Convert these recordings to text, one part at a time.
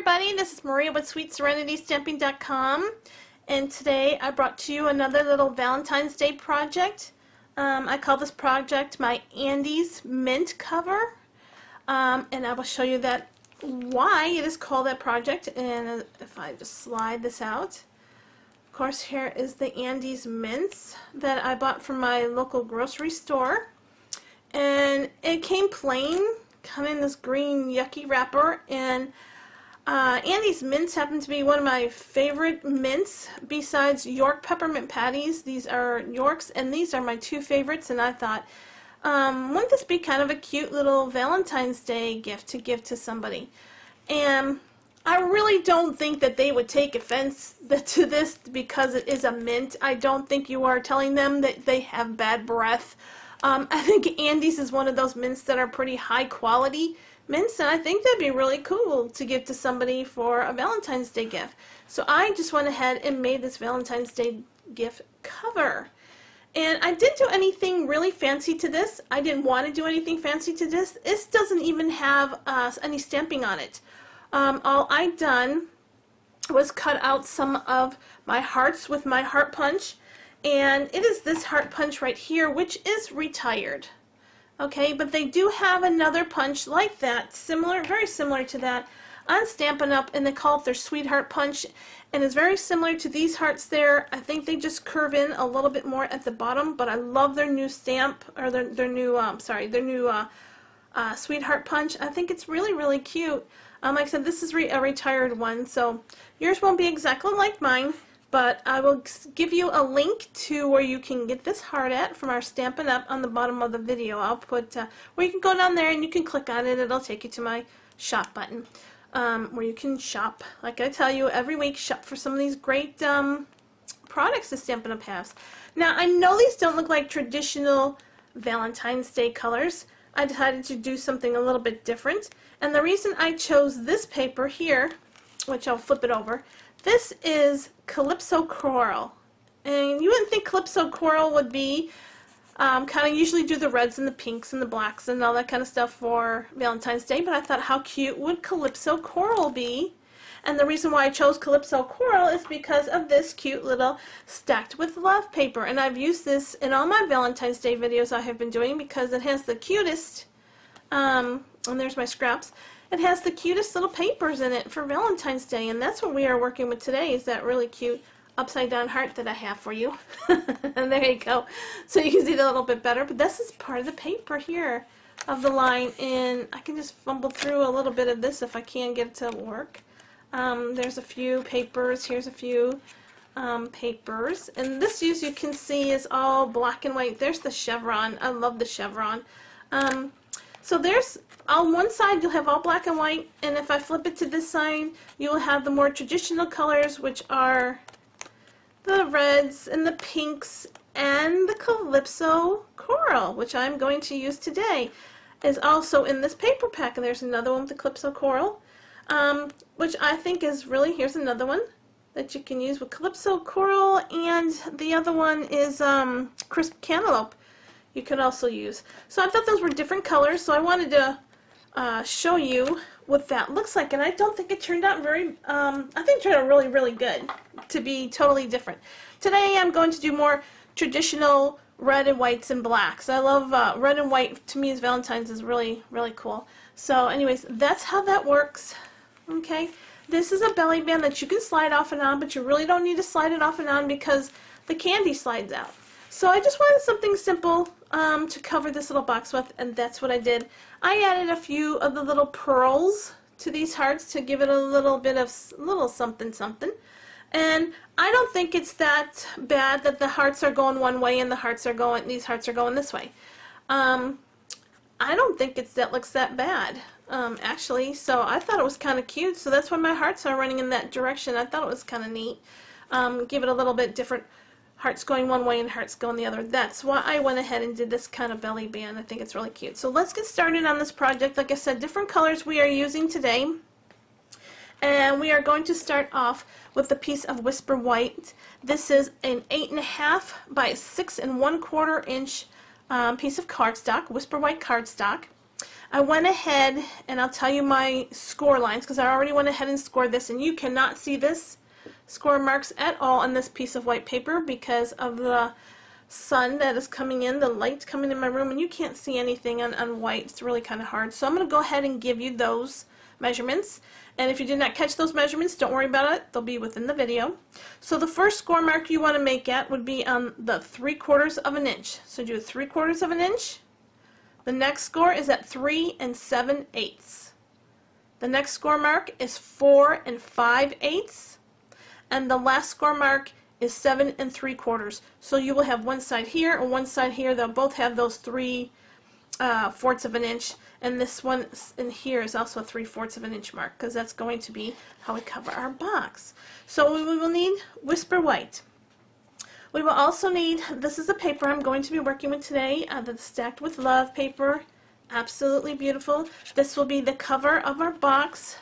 everybody, this is Maria with SweetSerenityStamping.com, and today I brought to you another little Valentine's Day project. I call this project my Andes Mint cover, and I will show you why it is called that project. And if I just slide this out, of course here is the Andes Mints that I bought from my local grocery store, and it came plain, kind of in this green yucky wrapper. And Andes Mints happen to be one of my favorite mints besides York Peppermint Patties. These are Yorks, and these are my two favorites, and I thought, wouldn't this be kind of a cute little Valentine's Day gift to give to somebody? And I really don't think that they would take offense to this because it is a mint. I don't think you are telling them that they have bad breath. I think Andes is one of those mints that are pretty high quality mints, and I think that'd be really cool to give to somebody for a Valentine's Day gift. So I just went ahead and made this Valentine's Day gift cover. And I didn't do anything really fancy to this. I didn't want to do anything fancy to this. This doesn't even have any stamping on it. All I done was cut out some of my hearts with my heart punch, and it is this heart punch right here, which is retired. Okay, but they do have another punch like that, similar, very similar to that, on Stampin' Up, and they call it their Sweetheart Punch, and it's very similar to these hearts there. I think they just curve in a little bit more at the bottom, but I love their new stamp, or their new Sweetheart Punch. I think it's really, really cute. Like I said, this is a retired one, so yours won't be exactly like mine, but I will give you a link to where you can get this heart at from our Stampin' Up on the bottom of the video. I'll put where you can go down there and you can click on it. It'll take you to my shop button, where you can shop. Like I tell you every week, shop for some of these great products that Stampin' Up has. Now I know these don't look like traditional Valentine's Day colors. I decided to do something a little bit different, and the reason I chose this paper here, which I'll flip it over, this is Calypso Coral. And you wouldn't think Calypso Coral would be kind of usually do the reds and the pinks and the blacks and all that kind of stuff for Valentine's Day, but I thought, how cute would Calypso Coral be? And the reason why I chose Calypso Coral is because of this cute little Stacked with Love paper. And I've used this in all my Valentine's Day videos I have been doing because it has the cutest, and there's my scraps, it has the cutest little papers in it for Valentine's Day, and that's what we are working with today, is that really cute upside down heart that I have for you. And there you go. So you can see that a little bit better, but this is part of the paper here of the line, and I can just fumble through a little bit of this if I can get it to work. There's a few papers. Here's a few papers, and this, as you can see, is all black and white. There's the chevron. I love the chevron. So there's, on one side you'll have all black and white, and if I flip it to this side you'll have the more traditional colors, which are the reds and the pinks and the Calypso Coral, which I'm going to use today, is also in this paper pack. And there's another one with the Calypso Coral, which I think is really, here's another one that you can use with Calypso Coral, and the other one is Crisp Cantaloupe you could also use. So I thought those were different colors, so I wanted to show you what that looks like, and I don't think it turned out very, I think it turned out really, really good to be totally different. Today I'm going to do more traditional red and whites and blacks. I love red and white. To me, as Valentine's is really, really cool. So anyways, that's how that works. Okay, this is a belly band that you can slide off and on, but you really don't need to slide it off and on because the candy slides out. So I just wanted something simple to cover this little box with, and that's what I did. I added a few of the little pearls to these hearts to give it a little bit of something something. And I don't think it's that bad that the hearts are going one way and these hearts are going this way. I don't think that looks that bad, actually. So I thought it was kind of cute. So that's why my hearts are running in that direction. I thought it was kind of neat. Give it a little bit different. Hearts going one way and hearts going the other. That's why I went ahead and did this kind of belly band. I think it's really cute. So let's get started on this project. Like I said, different colors we are using today. And we are going to start off with the piece of Whisper White. This is an 8.5 by 6 1/4 inch piece of cardstock, Whisper White cardstock. I went ahead and I'll tell you my score lines because I already went ahead and scored this, and you cannot see this score marks at all on this piece of white paper because of the sun that is coming in, the light coming in my room, and you can't see anything on white. It's really kind of hard. So I'm going to go ahead and give you those measurements, and if you did not catch those measurements, don't worry about it. They'll be within the video. So the first score mark you want to make at would be on the 3/4 of an inch. So do 3/4 of an inch. The next score is at 3 7/8. The next score mark is 4 5/8. And the last score mark is 7 3/4. So you will have one side here and one side here. They'll both have those 3/4 of an inch. And this one in here is also a 3/4 of an inch mark because that's going to be how we cover our box. So we will need Whisper White. We will also need, this is the paper I'm going to be working with today, the Stacked with Love paper. Absolutely beautiful. This will be the cover of our box,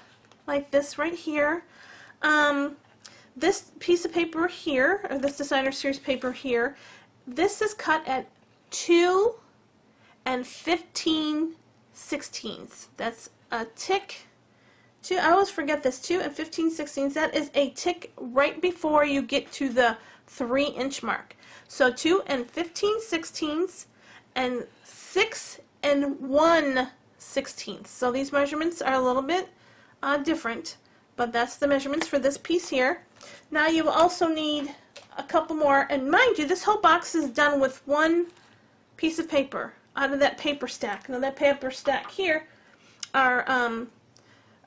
like this right here. This piece of paper here, or this Designer Series paper here, this is cut at 2 15/16. That's a tick. I always forget this. 2 15/16. That is a tick right before you get to the 3-inch mark. So 2 15/16 and 6 1/16. So these measurements are a little bit different, but that's the measurements for this piece here. Now you will also need a couple more, and mind you, this whole box is done with one piece of paper out of that paper stack. Now that paper stack here are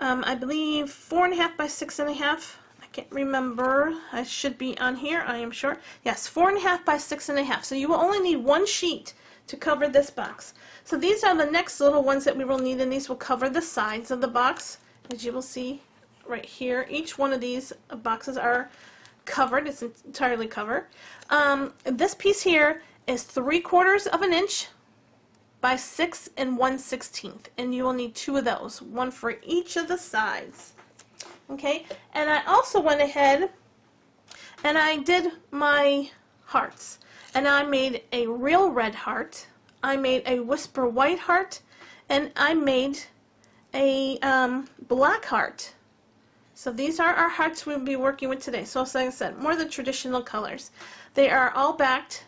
I believe 4.5 by 6.5. I can't remember. I should be on here, I am sure. Yes, 4.5 by 6.5. So you will only need one sheet to cover this box. So these are the next little ones that we will need, and these will cover the sides of the box, as you will see right here. Each one of these boxes are covered. It's entirely covered. This piece here is 3/4 of an inch by 6 1/16, and you will need 2 of those, one for each of the sides. Okay, and I also went ahead and I did my hearts, and I made a real red heart, I made a Whisper White heart, and I made a black heart. So these are our hearts we'll be working with today. So like I said, more the traditional colors. They are all backed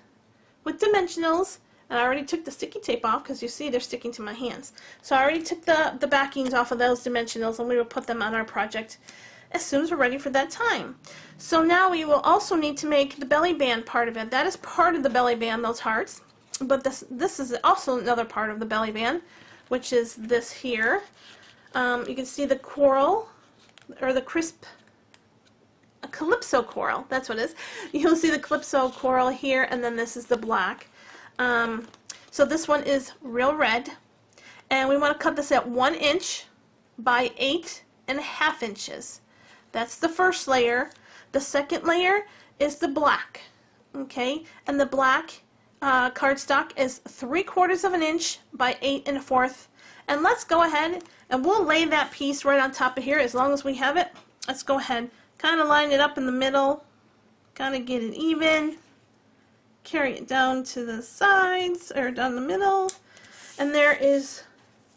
with dimensionals, and I already took the sticky tape off because you see they're sticking to my hands. So I already took the backings off of those dimensionals, and we will put them on our project as soon as we're ready for that time. So now we will also need to make the belly band part of it. That is part of the belly band, those hearts. But this is also another part of the belly band, which is this here. You can see the coral, or the crisp, a calypso coral, that's what it is. You'll see the calypso coral here, and then this is the black. So this one is real red, and we want to cut this at 1 inch by 8.5 inches. That's the first layer. The second layer is the black, okay, and the black cardstock is 3/4 of an inch by 8 1/4. And let's go ahead and we'll lay that piece right on top of here as long as we have it. Let's go ahead, kind of line it up in the middle, kind of get it even, carry it down to the sides, or down the middle, and there is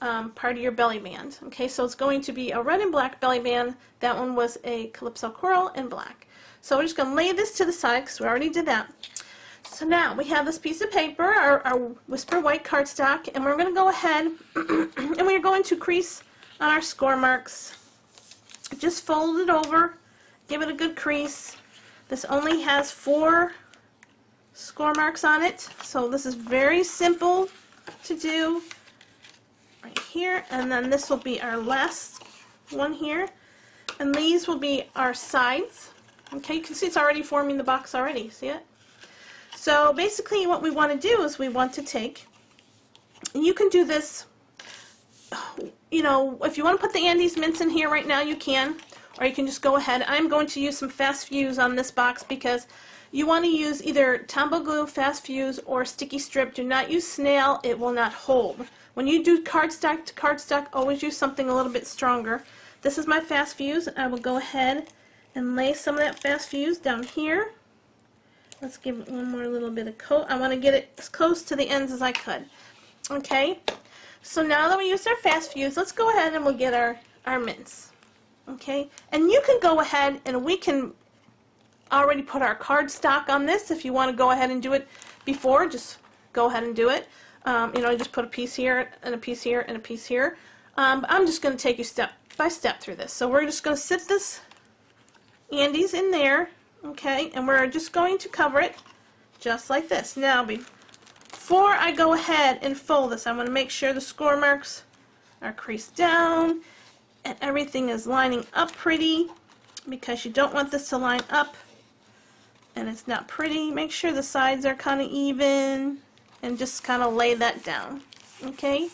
part of your belly band. Okay, so it's going to be a red and black belly band. That one was a calypso coral and black. So we're just going to lay this to the side because we already did that. So now we have this piece of paper, our Whisper White cardstock, and we're going to go ahead and we're going to crease on our score marks. Just fold it over, give it a good crease. This only has 4 score marks on it, so this is very simple to do. Right here, and then this will be our last one here, and these will be our sides. Okay, you can see it's already forming the box already, see it? So basically what we want to do is we want to take, and you can do this, you know, if you want to put the Andes mints in here right now you can, or you can just go ahead. I'm going to use some fast fuse on this box because you want to use either Tombow glue, fast fuse, or sticky strip. Do not use snail, it will not hold. When you do cardstock to cardstock, always use something a little bit stronger. This is my fast fuse. I will go ahead and lay some of that fast fuse down here. Let's give it one more little bit of coat. I want to get it as close to the ends as I could. Okay, So now that we used our fast fuse, let's go ahead and we'll get our mints. Okay, and you can go ahead and we can already put our cardstock on this. If you want to go ahead and do it before, just go ahead and do it. You know, just put a piece here and a piece here and a piece here. I'm just going to take you step by step through this. So we're just going to sit this Andes in there, okay, and we're just going to cover it just like this. Now, before I go ahead and fold this, I'm going to make sure the score marks are creased down and everything is lining up pretty, because you don't want this to line up and it's not pretty. Make sure the sides are kind of even and just kind of lay that down. Okay,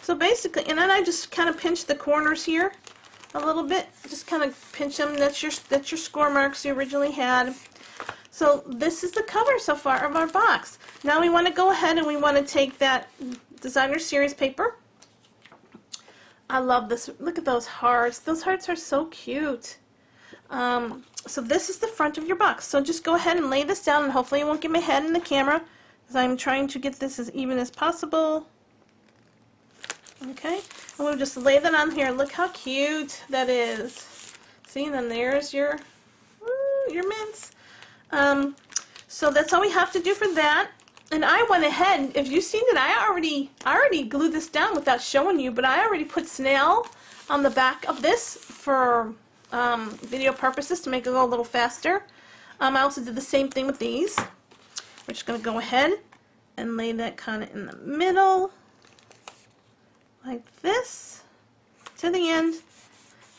so basically, and then I just kind of pinch the corners here a little bit, just kind of pinch them. That's your score marks you originally had. So this is the cover so far of our box. Now we want to go ahead and we want to take that designer series paper. I love this. Look at those hearts. Those hearts are so cute. So this is the front of your box. So just go ahead and lay this down, and hopefully you won't get my head in the camera, because I'm trying to get this as even as possible. Okay, and we'll just lay that on here. Look how cute that is. See, and then there's your mints. So that's all we have to do for that. And I went ahead, if you've seen it, I already glued this down without showing you, but I already put snail on the back of this for video purposes to make it go a little faster. I also did the same thing with these. We're just going to go ahead and lay that kind of in the middle, like this, to the end.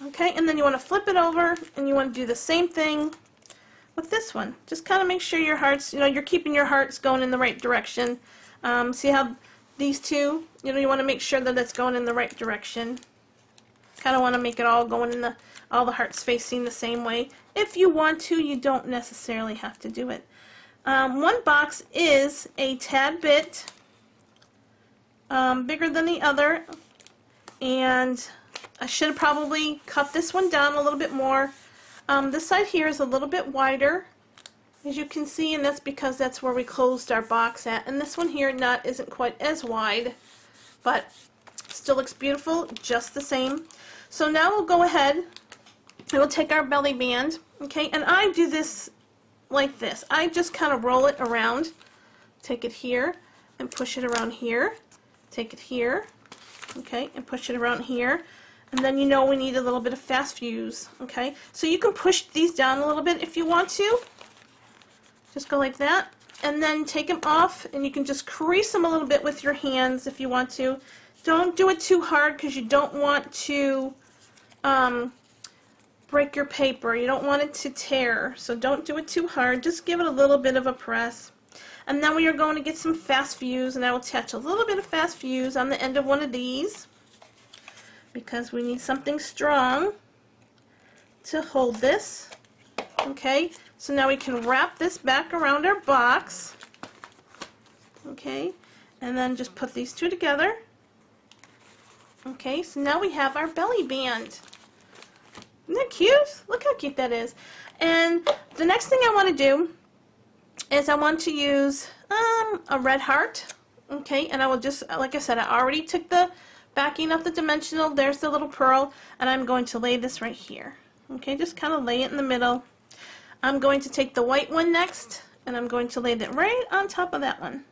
Okay, and then you want to flip it over, and you want to do the same thing with this one. Just kind of make sure your hearts, you know, you're keeping your hearts going in the right direction. See how these two, you know, you want to make sure that it's going in the right direction. Kind of want to make it all going in all the hearts facing the same way. If you want to, you don't necessarily have to do it. One box is a tad bit bigger than the other, and I should have probably cut this one down a little bit more. This side here is a little bit wider, as you can see, and that's because that's where we closed our box at. And this one here isn't quite as wide, but still looks beautiful just the same. So now we'll go ahead and we'll take our belly band, okay, and I do this like this. I just kind of roll it around, take it here and push it around here, take it here, okay, and push it around here. And then you know we need a little bit of fast fuse, okay? So you can push these down a little bit if you want to. Just go like that. And then take them off, and you can just crease them a little bit with your hands if you want to. Don't do it too hard, because you don't want to break your paper. You don't want it to tear. So don't do it too hard. Just give it a little bit of a press. And then we are going to get some fast fuse, and I will attach a little bit of fast fuse on the end of one of these, because we need something strong to hold this. Okay, so now we can wrap this back around our box. Okay, and then just put these two together. Okay, so now we have our belly band. Isn't that cute? Look how cute that is. And the next thing I want to do is I want to use a red heart. Okay, and I will just, like I said, I already took the backing of the dimensional. There's the little pearl, and I'm going to lay this right here. Okay, just kind of lay it in the middle. I'm going to take the white one next, and I'm going to lay that right on top of that one.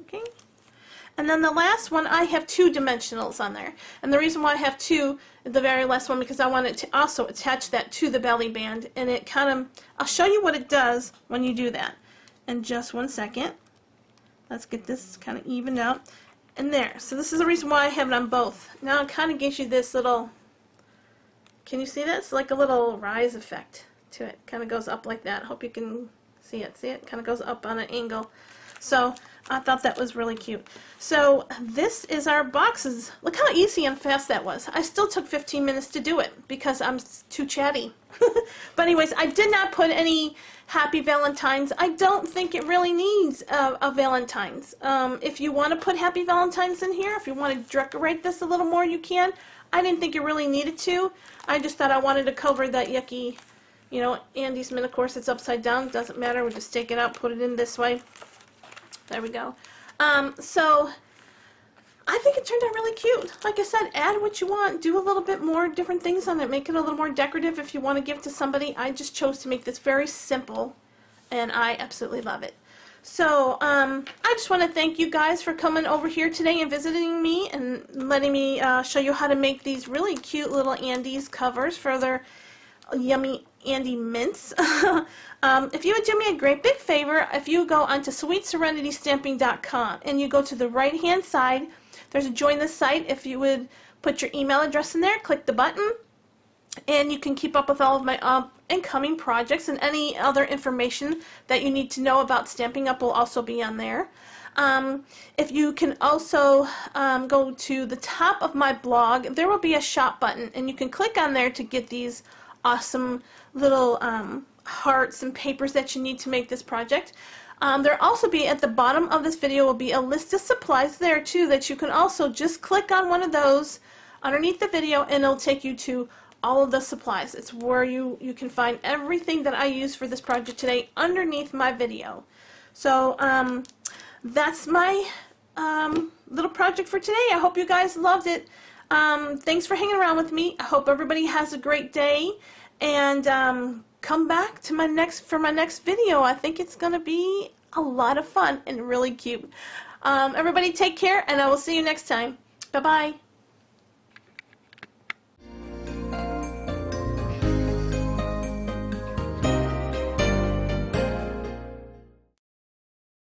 Okay, and then the last one, I have two dimensionals on there, and the reason why I have two, the very last one, because I wanted to also attach that to the belly band, and it kind of, I'll show you what it does when you do that in just one second. Let's get this kind of evened out. And there. So this is the reason why I have it on both. Now it kind of gives you this little, can you see that? It's like a little rise effect to it. Kind of goes up like that. Hope you can see it. See it? Kind of goes up on an angle. So I thought that was really cute. So this is our boxes. Look how easy and fast that was. I still took 15 minutes to do it because I'm too chatty. But anyways, I did not put any Happy Valentines. I don't think it really needs a Valentine's. If you want to put Happy Valentines in here, if you want to decorate this a little more, you can. I didn't think it really needed to. I just thought I wanted to cover that yucky, you know, Andes mint. Of course, it's upside down. It doesn't matter. We'll just take it out, put it in this way. There we go. So I think it turned out really cute. Like I said, add what you want. Do a little bit more different things on it. Make it a little more decorative if you want to give to somebody. I just chose to make this very simple, and I absolutely love it. So I just want to thank you guys for coming over here today and visiting me and letting me show you how to make these really cute little Andes covers for their yummy Andy mints. If you would do me a great big favor, if you go onto sweetserenitystamping.com and you go to the right hand side, there's a join the site. If you would put your email address in there, click the button, and you can keep up with all of my incoming projects, and any other information that you need to know about Stampin' Up! Will also be on there. If you can also go to the top of my blog, there will be a shop button, and you can click on there to get these awesome little hearts and papers that you need to make this project. There'll also be at the bottom of this video will be a list of supplies there too, that you can also just click on one of those underneath the video, and it'll take you to all of the supplies. It's where you can find everything that I use for this project today underneath my video. So that's my little project for today. I hope you guys loved it. Thanks for hanging around with me. I hope everybody has a great day, and come back to my next video. I think it's gonna be a lot of fun and really cute. Everybody take care, and I will see you next time. Bye bye.